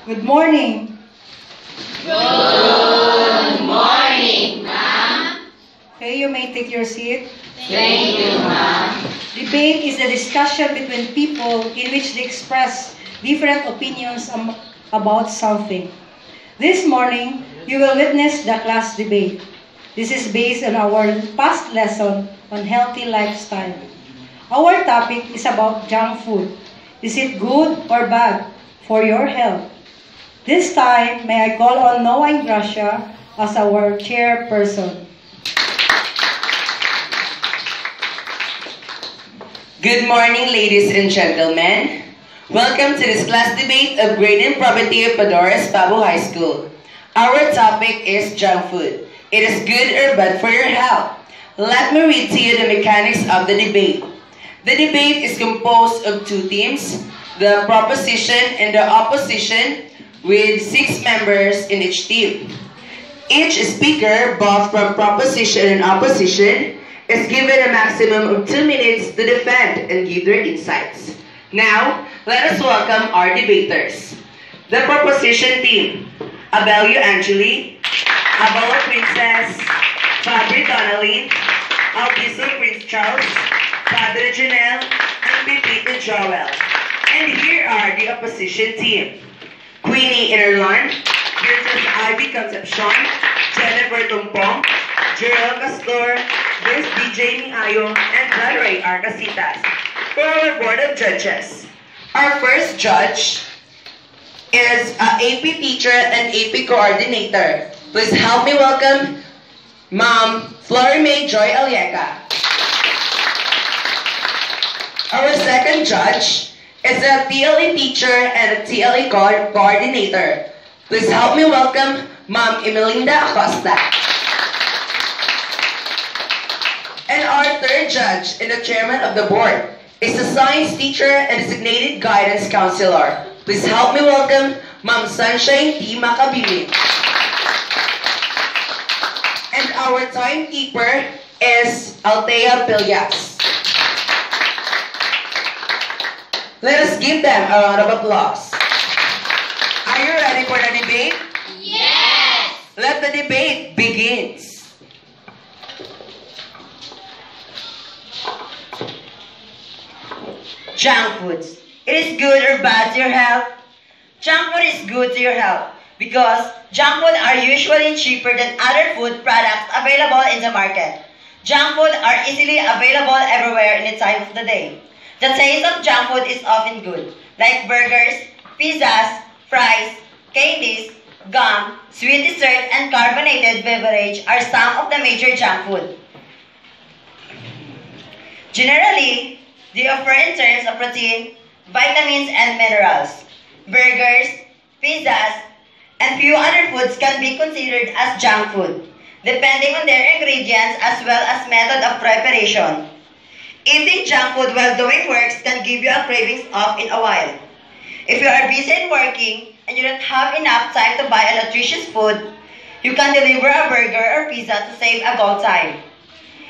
Good morning. Good morning, ma'am. Okay, you may take your seat. Thank you, ma'am. Debate is a discussion between people in which they express different opinions about something. This morning, you will witness the class debate. This is based on our past lesson on healthy lifestyle. Our topic is about junk food. Is it good or bad for your health? This time, may I call on Noah and Gracia as our chairperson. Good morning, ladies and gentlemen. Welcome to this class debate of Grade and Probity of Padores Pabo High School. Our topic is junk food. It is good or bad for your health. Let me read to you the mechanics of the debate. The debate is composed of two teams, the proposition and the opposition, with 6 members in each team. Each speaker, both from proposition and opposition, is given a maximum of 2 minutes to defend and give their insights. Now, let us welcome our debaters. The proposition team: Abelio Angeli, Abelo Princess, Padre Donnelly, Albiso Prince Charles, Padre Janelle, and Pepito Joel. And here are the opposition team: Queenie Interland, Princess Ivy Concepcion, Jennifer Tumpong, Gerald Castor, Miss DJ Miayo, and Valerie Arcasitas. For our Board of Judges, our first judge is an AP teacher and AP coordinator. Please help me welcome Ma'am Florime Joy Aliega. Our second judge is a TLE teacher and a TLE coordinator. Please help me welcome Ma'am Emelinda Acosta. And our third judge and the chairman of the board is a science teacher and designated guidance counselor. Please help me welcome Ma'am Sunshine T. Macabili. And our timekeeper is Althea Pilgas. Let us give them a round of applause. Are you ready for the debate? Yes! Let the debate begin. Junk foods. It is good or bad to your health? Junk food is good to your health because junk food are usually cheaper than other food products available in the market. Junk food are easily available everywhere in the time of the day. The taste of junk food is often good, like burgers, pizzas, fries, candies, gum, sweet dessert, and carbonated beverage are some of the major junk food. Generally, they offer in terms of protein, vitamins, and minerals. Burgers, pizzas, and few other foods can be considered as junk food, depending on their ingredients as well as method of preparation. Eating junk food while doing works can give you a cravings of in a while. If you are busy and working and you don't have enough time to buy a nutritious food, you can deliver a burger or pizza to save a gold time.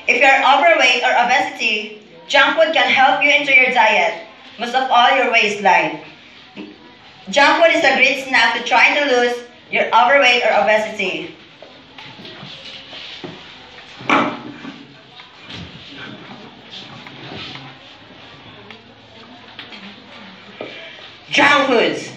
If you are overweight or obesity, junk food can help you into your diet, most of all your waistline. Junk food is a great snack to try to lose your overweight or obesity. Junk foods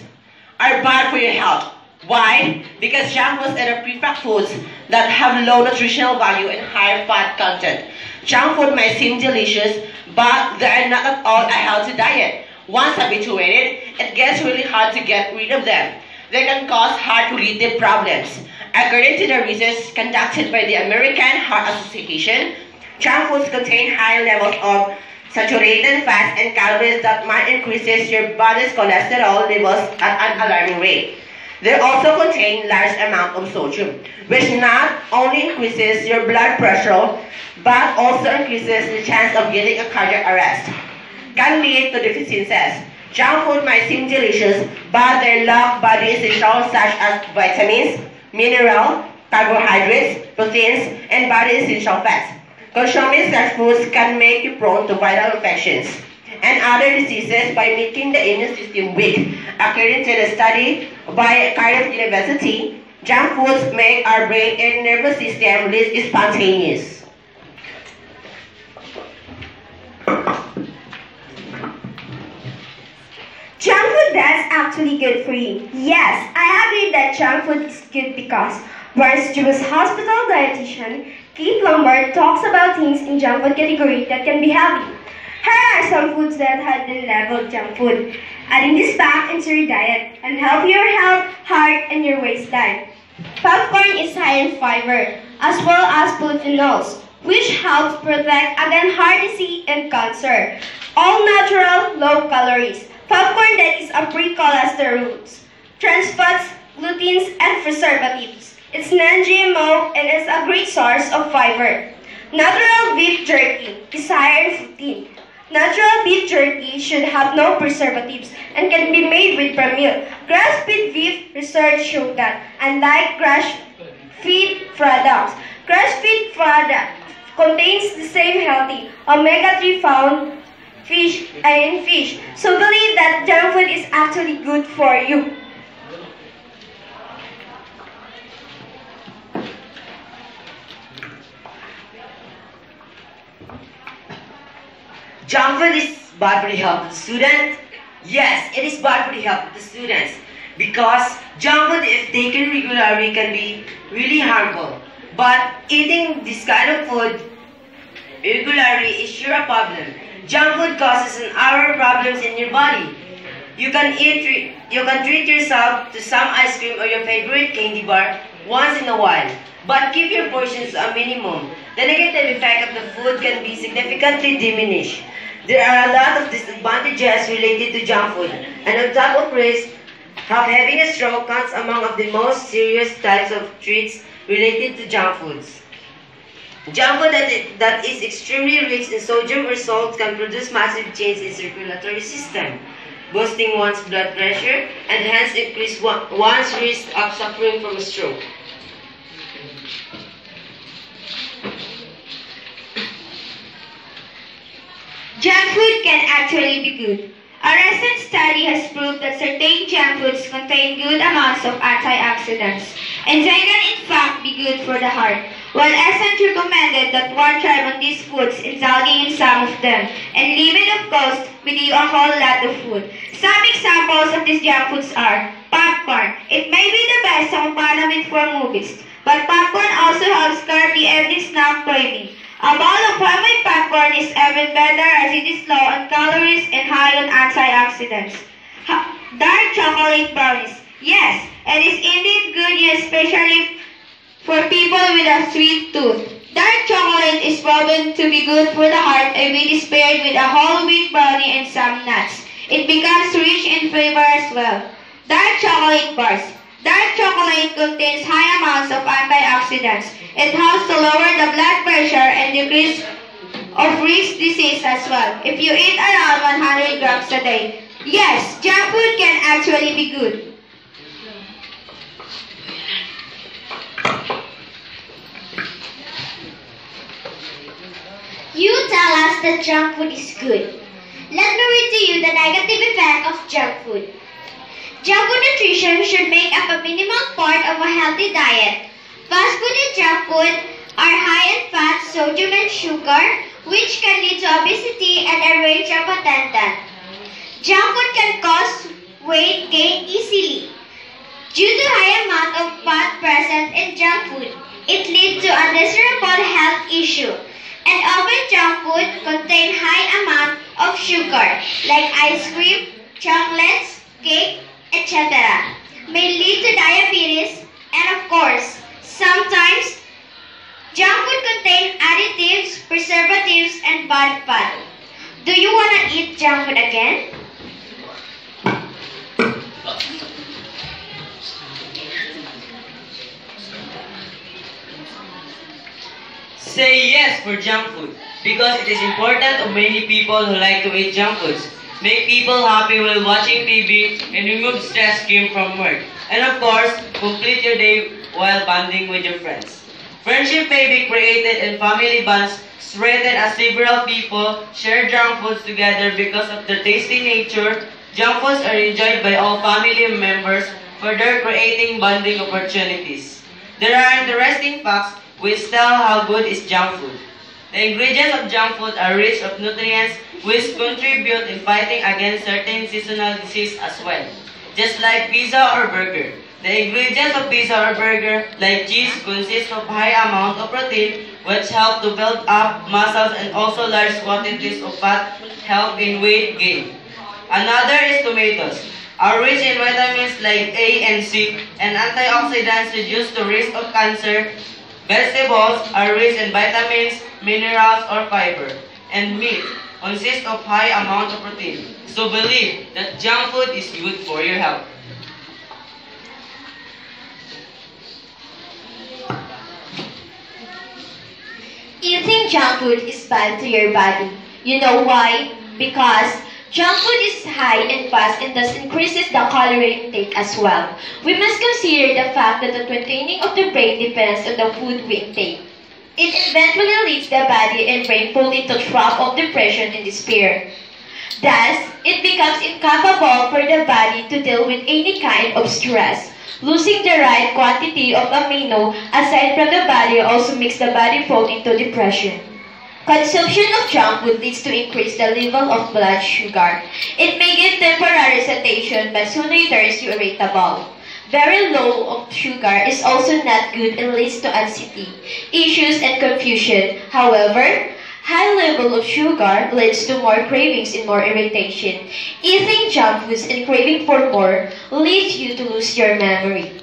are bad for your health. Why? Because junk foods are the prepacked foods that have low nutritional value and high fat content. Junk food may seem delicious, but they are not at all a healthy diet. Once habituated, it gets really hard to get rid of them. They can cause heart-related problems. According to the research conducted by the American Heart Association, junk foods contain high levels of saturated fats and calories that might increase your body's cholesterol levels at an alarming rate. They also contain large amount of sodium, which not only increases your blood pressure, but also increases the chance of getting a cardiac arrest. Can lead to deficiencies. Junk food might seem delicious, but they lack body essentials such as vitamins, minerals, carbohydrates, proteins, and body essential fats. Consuming such foods can make you prone to viral infections. and other diseases by making the immune system weak. According to the study by Cardiff University, junk foods make our brain and nervous system less spontaneous. Junk food that's actually good for you. Yes, I agree that junk food is good because Barnes Jewish Hospital dietitian Kate Lombard talks about things in junk food category that can be healthy. Here are some foods that have been labeled junk food. Adding this back into your diet and help your health, heart, and your waistline. Popcorn is high in fiber as well as polyphenols, which helps protect against heart disease and cancer. All natural, low calories. Popcorn that is a pre-cholesterol, trans fats, glutens, and preservatives. It's non-GMO and is a great source of fiber. Natural beef jerky is higher in protein. Natural beef jerky should have no preservatives and can be made with prawn milk. Grass-fed beef research showed that, unlike grass-fed products, grass-fed product contains the same healthy omega-3 found in fish. So believe that junk food is actually good for you. Junk food is bad for the health of the student? Yes, it is bad for the health of the students because junk food, if taken regularly, can be really harmful. But eating this kind of food regularly is sure a problem. Junk food causes an hour problems in your body. You can treat yourself to some ice cream or your favorite candy bar once in a while, but keep your portions to a minimum. The negative effect of the food can be significantly diminished. There are a lot of disadvantages related to junk food, and on top of risk of having a stroke counts among of the most serious types of treats related to junk foods. Junk food that is extremely rich in sodium or salt can produce massive change in circulatory system, boosting one's blood pressure and hence increase one's risk of suffering from a stroke. Junk food can actually be good. A recent study has proved that certain junk foods contain good amounts of antioxidants, and they can in fact be good for the heart. While Essence recommended that one try on these foods, indulging in some of them, and limit of cost with you a whole lot of food. Some examples of these junk foods are popcorn. It may be the best accompaniment for movies, but popcorn also helps curb the every snack craving. A bowl of homemade popcorn is even better as it is low on calories and high on antioxidants. Dark chocolate brownies. Yes, it is indeed good, especially for people with a sweet tooth. Dark chocolate is proven to be good for the heart if it is paired with a whole wheat brownie and some nuts. It becomes rich in flavor as well. Dark chocolate bars. Dark chocolate contains high amounts of antioxidants. It helps to lower the blood pressure and decrease of risk disease as well if you eat around 100 grams a day. Yes, junk food can actually be good. You tell us that junk food is good. Let me read to you the negative effect of junk food. Junk food nutrition should make up a minimal part of a healthy diet. Fast food and junk food are high in fat, sodium, and sugar, which can lead to obesity and a range of attendants. Junk food can cause weight gain easily. Due to high amount of fat present in junk food, it leads to undesirable health issue. And often junk food contain high amount of sugar, like ice cream, chocolates, cake, etc. May lead to diabetes, and of course, sometimes junk food contain additives, preservatives, and bad fat. Do you want to eat junk food again? Say yes for junk food because it is important to many people who like to eat junk foods. Make people happy while watching TV and remove stress came from work. And of course, complete your day while bonding with your friends. Friendship may be created and family bonds strengthened as several people share junk foods together because of their tasty nature. Junk foods are enjoyed by all family members, further creating bonding opportunities. There are interesting facts which tell how good is junk food. The ingredients of junk food are rich of nutrients which contribute in fighting against certain seasonal diseases as well. Just like pizza or burger. The ingredients of pizza or burger, like cheese, consist of high amount of protein, which help to build up muscles and also large quantities of fat, help in weight gain. Another is tomatoes, are rich in vitamins like A and C, and antioxidants reduce the risk of cancer. Vegetables are rich in vitamins, minerals, or fiber, and meat consists of high amount of protein. So believe that junk food is good for your health. Eating junk food is bad to your body. You know why? Because junk food is high in fat and thus increases the calorie intake as well. We must consider the fact that the training of the brain depends on the food we intake. It eventually leads the body and brain pulled into a trap of depression and despair. Thus, it becomes incapable for the body to deal with any kind of stress. Losing the right quantity of amino aside from the body also makes the body fall into depression. Consumption of junk food leads to increase the level of blood sugar. It may give temporary satiation but sooner turns you irritable. Very low of sugar is also not good and leads to anxiety, issues, and confusion. However, high level of sugar leads to more cravings and more irritation. Eating junk foods and craving for more leads you to lose your memory.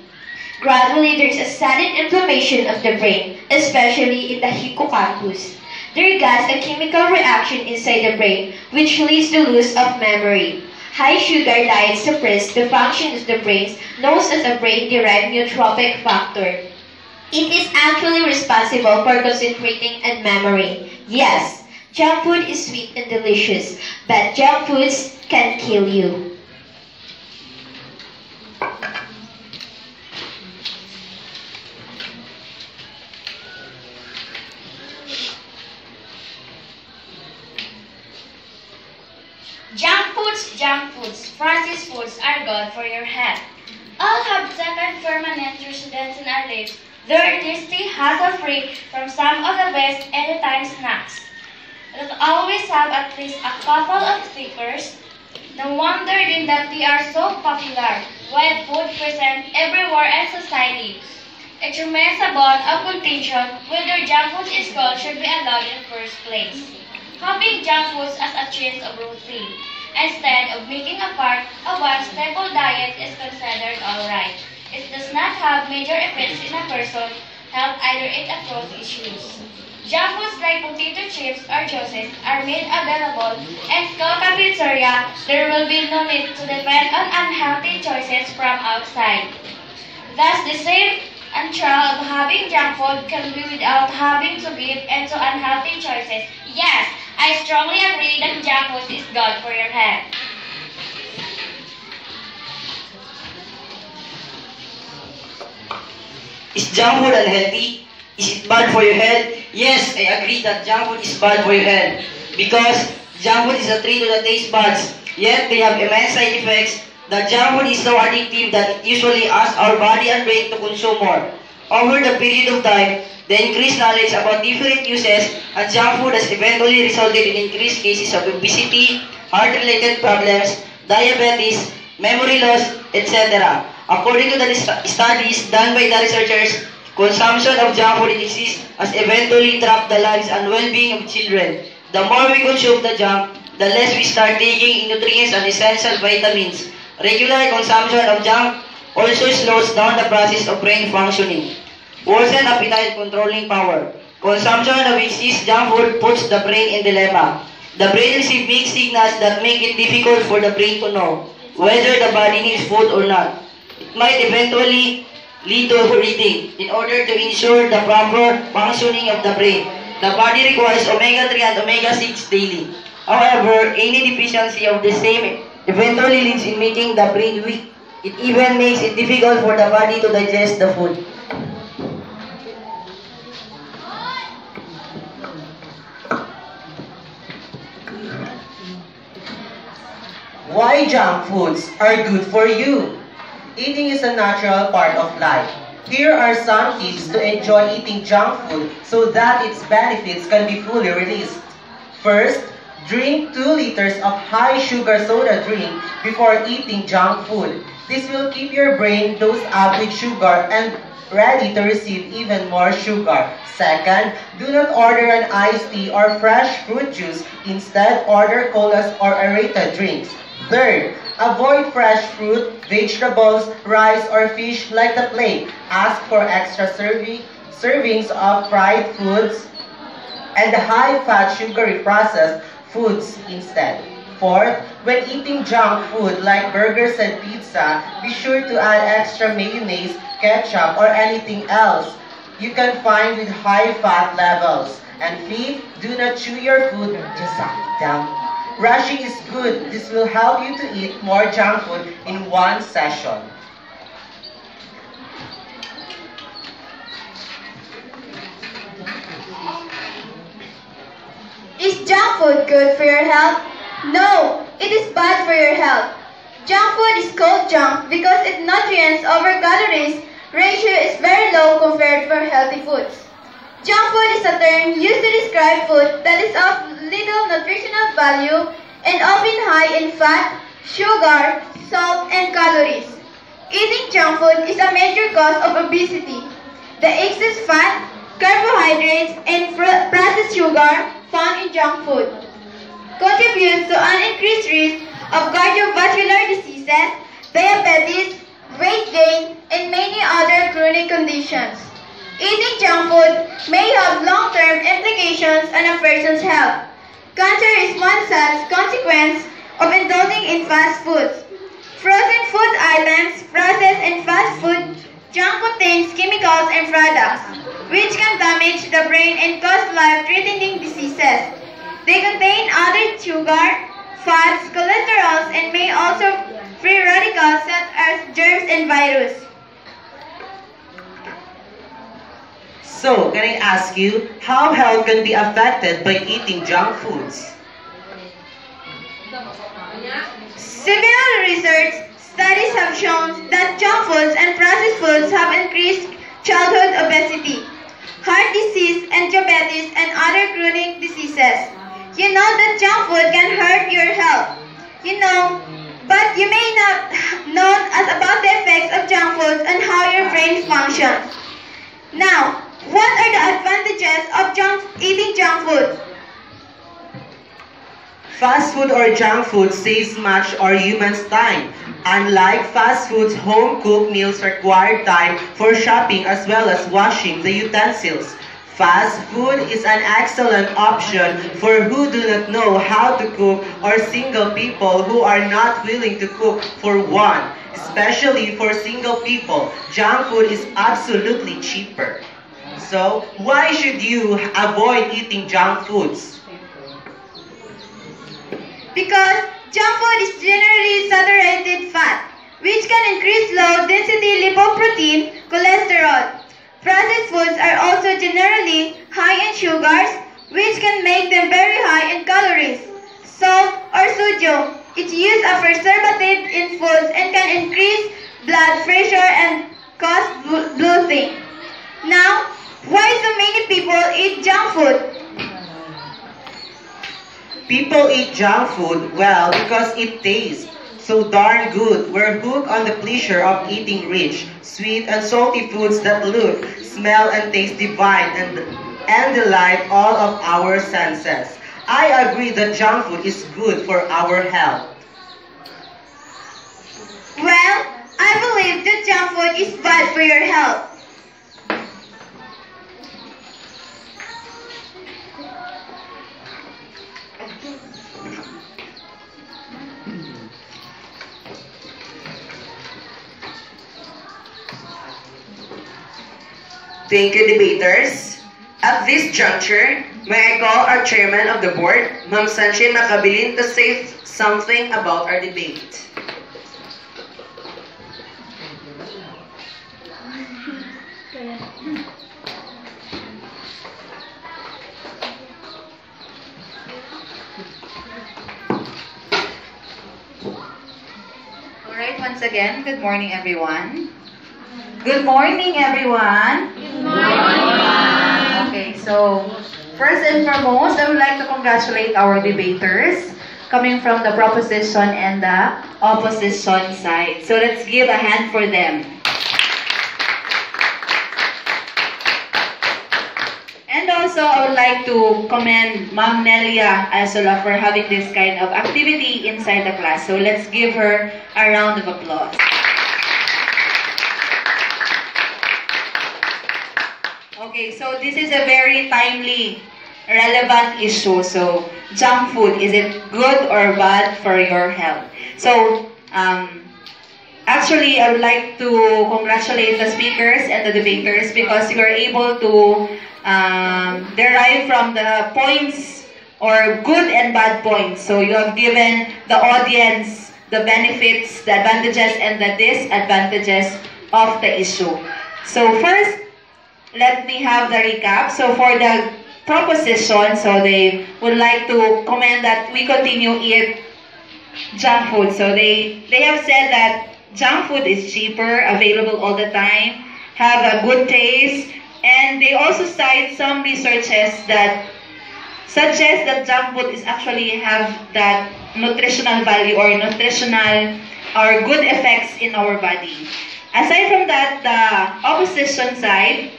Gradually, there is a sudden inflammation of the brain, especially in the hippocampus. There gas a chemical reaction inside the brain, which leads to loss of memory. High sugar diet suppresses the function of the brain, known as a brain-derived neurotrophic factor. It is actually responsible for concentrating and memory. Yes, junk food is sweet and delicious, but junk foods can kill you. Junk foods, processed foods are good for your health. All have second permanent residence in our lives. They're tasty, hassle-free from some of the best anytime snacks that always have at least a couple of stickers. No wonder then that they are so popular, while food present everywhere in society. It remains a bone of contention whether junk food is called should be allowed in the first place. Having junk foods as a change of routine, instead of making a part of one's staple diet is considered alright. It does not have major effects in a person's health either it approaches issues. Junk foods like potato chips or juices are made available in school cafeteria. There will be no need to depend on unhealthy choices from outside. Thus, the safe and trial of having junk food can be without having to give into unhealthy choices. Yes, I strongly agree that junk food is good for your health. Is junk food unhealthy? Is it bad for your health? Yes, I agree that junk food is bad for your health. Because junk food is a treat to the taste buds, yet they have immense side effects. The junk food is so addictive that it usually asks our body and brain to consume more. Over the period of time, the increased knowledge about different uses of junk food has eventually resulted in increased cases of obesity, heart-related problems, diabetes, memory loss, etc. According to the studies done by the researchers, consumption of junk food has eventually trapped the lives and well-being of children. The more we consume the junk, the less we start taking in nutrients and essential vitamins. Regular consumption of junk also slows down the process of brain functioning. Worsen appetite controlling power. Consumption of excess junk food puts the brain in dilemma. The brain receives mixed signals that make it difficult for the brain to know whether the body needs food or not. It might eventually lead to overeating. In order to ensure the proper functioning of the brain, the body requires omega-3 and omega-6 daily. However, any deficiency of the same eventually leads in making the brain weak. It even makes it difficult for the body to digest the food. Why junk foods are good for you? Eating is a natural part of life. Here are some tips to enjoy eating junk food so that its benefits can be fully released. First, drink 2 liters of high sugar soda drink before eating junk food. This will keep your brain dosed up with sugar and ready to receive even more sugar. Second, do not order an iced tea or fresh fruit juice. Instead, order colas or aerated drinks. Third, avoid fresh fruit, vegetables, rice, or fish like the plate. Ask for extra servings of fried foods and high-fat sugary processed foods instead. Fourth, when eating junk food like burgers and pizza, be sure to add extra mayonnaise, ketchup, or anything else you can find with high fat levels. And fifth, do not chew your food, just suck it down. Rushing is good. This will help you to eat more junk food in one session. Is junk food good for your health? No, it is bad for your health. Junk food is called junk because its nutrients over calories ratio is very low compared to healthy foods. Junk food is a term used to describe food that is of little nutritional value and often high in fat, sugar, salt, and calories. Eating junk food is a major cause of obesity. The excess fat, carbohydrates, and processed sugar found in junk food contributes to an increased risk of cardiovascular diseases, diabetes, weight gain, and many other chronic conditions. Eating junk food may have long-term implications on a person's health. Cancer is one such consequence of indulging in fast foods. Frozen food items processed in fast food junk contains chemicals and products which can damage the brain and cause life-threatening diseases. They contain added sugar, fats, cholesterol, and may also free radicals such as germs and virus. So, can I ask you, how health can be affected by eating junk foods? Several research studies have shown that junk foods and processed foods have increased childhood obesity, heart disease, and diabetes, and other chronic diseases. You know that junk food can hurt your health. But you may not know about the effects of junk foods and how your brain functions. Now, what are the advantages of eating junk food? Fast food or junk food saves much or humans' time. Unlike fast foods, home-cooked meals require time for shopping as well as washing the utensils. Fast food is an excellent option for who do not know how to cook or single people who are not willing to cook for one. Especially for single people, junk food is absolutely cheaper. So, why should you avoid eating junk foods? Because junk food is generally saturated fat, which can increase low-density lipoprotein, cholesterol. Processed foods are also generally high in sugars, which can make them very high in calories. Salt or sodium is used as a preservative in foods and can increase blood pressure and cause bloating. Now, why do many people eat junk food? People eat junk food, well, because it tastes so darn good. We're hooked on the pleasure of eating rich, sweet, and salty foods that look, smell, and taste divine and delight all of our senses. I agree that junk food is good for our health. Well, I believe that junk food is bad for your health. Thank you, debaters. At this juncture, may I call our chairman of the board, Ma'am Sanche Macabilin, to say something about our debate. once again. Good morning, everyone. Good morning, everyone. Good morning. Okay, so first and foremost, I would like to congratulate our debaters coming from the proposition and the opposition side. So let's give a hand for them. And also, I would like to commend Ma'am Nelia Alsola for having this kind of activity inside the class. So let's give her a round of applause. Okay, so this is a very timely, relevant issue. So, junk food, is it good or bad for your health? So, actually, I would like to congratulate the speakers and the debaters because you are able to derive from the points or good and bad points. So, you have given the audience the benefits, the advantages, and the disadvantages of the issue. So, first, let me have the recap. So, for the proposition, so they would like to comment that we continue eat junk food. So they have said that junk food is cheaper, available all the time, have a good taste, and they also cite some researches that suggest that junk food is actually have that nutritional value or nutritional or good effects in our body. Aside from that, the opposition side,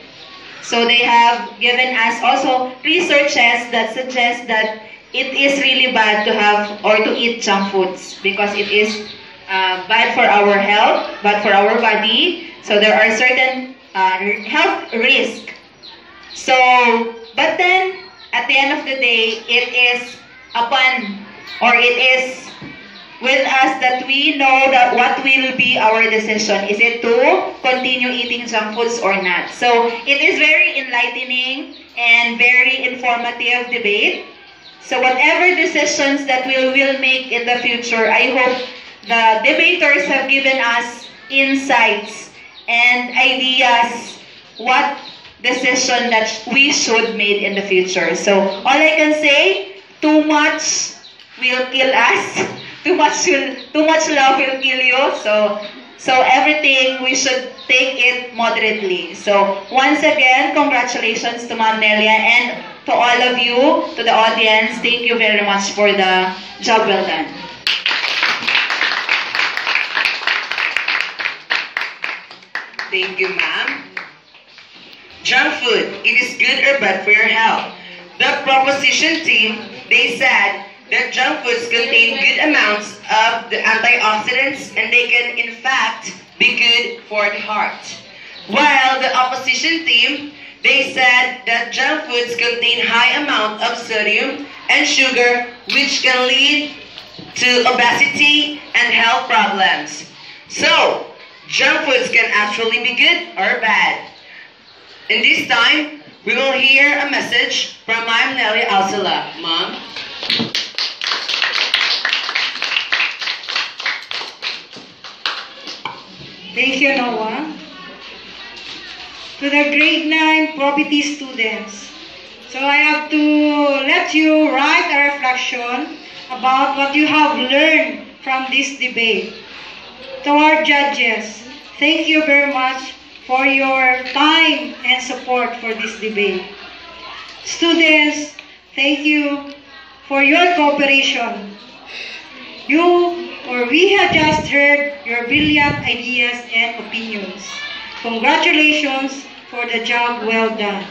so they have given us also researches that suggest that it is really bad to have or to eat junk foods because it is bad for our health, bad for our body. So there are certain health risks. So, but then at the end of the day, it is upon or it is with us that we know that what will be our decision. Is it to continue eating junk foods or not? So it is very enlightening and very informative debate. So whatever decisions that we will make in the future, I hope the debaters have given us insights and ideas what decision that we should make in the future. So all I can say, too much will kill us. Too much love will kill you. So everything we should take it moderately. So once again, congratulations to Ma'am Nelia and to all of you, to the audience. Thank you very much for the job well done. Thank you, ma'am. Junk food, it is good or bad for your health? The proposition team, they said that junk foods contain good amounts of the antioxidants and they can in fact be good for the heart. While the opposition team, they said that junk foods contain high amount of sodium and sugar which can lead to obesity and health problems. So, junk foods can actually be good or bad. In this time, we will hear a message from Ma'am Nelia Alsola. Ma'am. Thank you, Noah. To the grade 9 probity students. So I have to let you write a reflection about what you have learned from this debate. To our judges, thank you very much for your time and support for this debate. Students, thank you for your cooperation. We have just heard your brilliant ideas and opinions. Congratulations for the job well done.